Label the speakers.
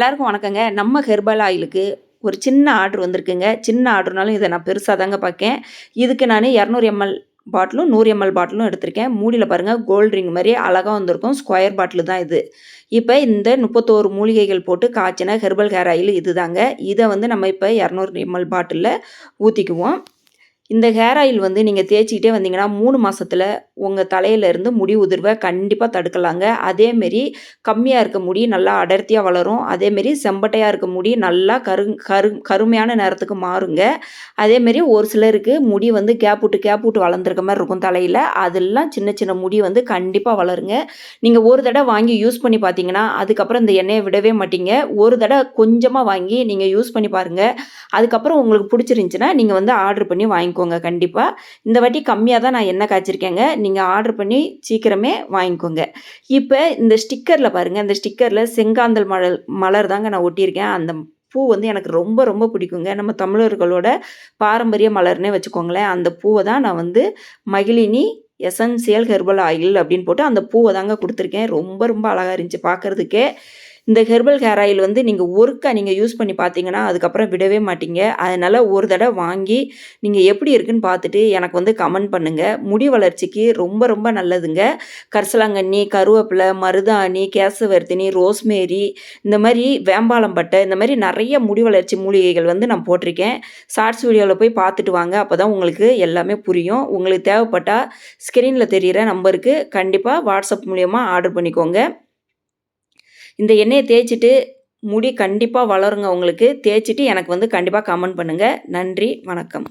Speaker 1: எல்லாருக்கும் வணக்கங்க. நம்ம ஹெர்பல் ஆயிலுக்கு ஒரு சின்ன ஆர்டர் வந்திருக்குங்க. சின்ன ஆர்டர்னாலும் இதை நான் பெருசாக தாங்க பார்க்கேன். இதுக்கு நான் 200 எம்எல் பாட்டிலும் 100 எம்எல் பாட்டிலும் எடுத்திருக்கேன். மூடியில் பாருங்கள், கோல்ட் ரிங் மாதிரி அழகாக வந்திருக்கும். ஸ்கொயர் பாட்டில் தான் இது. இப்போ இந்த 31 மூலிகைகள் போட்டு காய்ச்சின ஹெர்பல் ஹேர் ஆயில் இது தாங்க. இதை நம்ம இப்போ 200 எம்எல் பாட்டிலில் ஊற்றிக்குவோம். இந்த ஹேர் ஆயில் நீங்கள் தேய்ச்சிக்கிட்டே வந்தீங்கன்னா 3 மாதத்தில் உங்கள் தலையிலேருந்து முடி உதிர்வை கண்டிப்பாக தடுக்கலாங்க. அதேமாரி கம்மியாக இருக்க முடி நல்லா அடர்த்தியாக வளரும். அதேமாரி செம்பட்டையாக இருக்க முடி நல்லா கருமையான நேரத்துக்கு மாறுங்க. அதேமாரி ஒரு சிலருக்கு முடி கேப் விட்டு வளர்ந்துருக்க மாதிரி இருக்கும் தலையில். அதெல்லாம் சின்ன சின்ன முடி கண்டிப்பாக வளருங்க. நீங்கள் ஒரு தடவை வாங்கி யூஸ் பண்ணி பார்த்தீங்கன்னா அதுக்கப்புறம் இந்த எண்ணெயை விடவே மாட்டீங்க. ஒரு தடவை கொஞ்சமாக வாங்கி நீங்கள் யூஸ் பண்ணி பாருங்கள். அதுக்கப்புறம் உங்களுக்கு பிடிச்சிருந்துச்சின்னா நீங்கள் ஆர்டர் பண்ணி வாங்கிக்கோங்க. கண்டிப்பாக இந்த வாட்டி கம்மியாக தான் நான் எண்ணெய் காய்ச்சிருக்கேங்க. நீங்கள் ஆர்டர் பண்ணி சீக்கிரமே வாங்கிக்கோங்க. இப்போ இந்த ஸ்டிக்கரில் பாருங்கள், இந்த ஸ்டிக்கரில் செங்காந்தல் மலர் தாங்க நான் ஒட்டியிருக்கேன். அந்த பூ எனக்கு ரொம்ப ரொம்ப பிடிக்குங்க. நம்ம தமிழர்களோட பாரம்பரிய மலர்னே வச்சுக்கோங்களேன். அந்த பூவை தான் நான் மகிழினி எசன்சியல் ஹெர்பல் ஆயில் அப்படின்னு போட்டு அந்த பூவை தாங்க கொடுத்துருக்கேன். ரொம்ப ரொம்ப அழகாக இருந்துச்சு பார்க்குறதுக்கே. இந்த ஹெர்பல் ஹேர் ஆயில் நீங்கள் ஒருக்கா யூஸ் பண்ணி பார்த்தீங்கன்னா அதுக்கப்புறம் விடவே மாட்டீங்க. அதனால் ஒரு தடவை வாங்கி நீங்கள் எப்படி இருக்குன்னு பார்த்துட்டு எனக்கு கமெண்ட் பண்ணுங்கள். முடி வளர்ச்சிக்கு ரொம்ப ரொம்ப நல்லதுங்க. கரிசலாங்கண்ணி, கருவேப்பிலை, மருதாணி, கேசவர்த்தினி, ரோஸ்மேரி, இந்த மாதிரி வேம்பாலம்பட்டை, இந்த மாதிரி நிறைய முடி வளர்ச்சி மூலிகைகள் நான் போட்டிருக்கேன். ஷார்ட்ஸ் வீடியோவில் போய் பார்த்துட்டு வாங்க. அப்போ தான் உங்களுக்கு எல்லாமே புரியும். உங்களுக்கு தேவைப்பட்டால் ஸ்க்ரீனில் தெரிகிற நம்பருக்கு கண்டிப்பாக வாட்ஸ்அப் மூலியமாக ஆர்டர் பண்ணிக்கோங்க. இந்த எண்ணெயை தேய்ச்சிட்டு முடி கண்டிப்பாக வளருங்க உங்களுக்கு. தேய்ச்சிட்டு எனக்கு கண்டிப்பாக கமெண்ட் பண்ணுங்கள். நன்றி, வணக்கம்.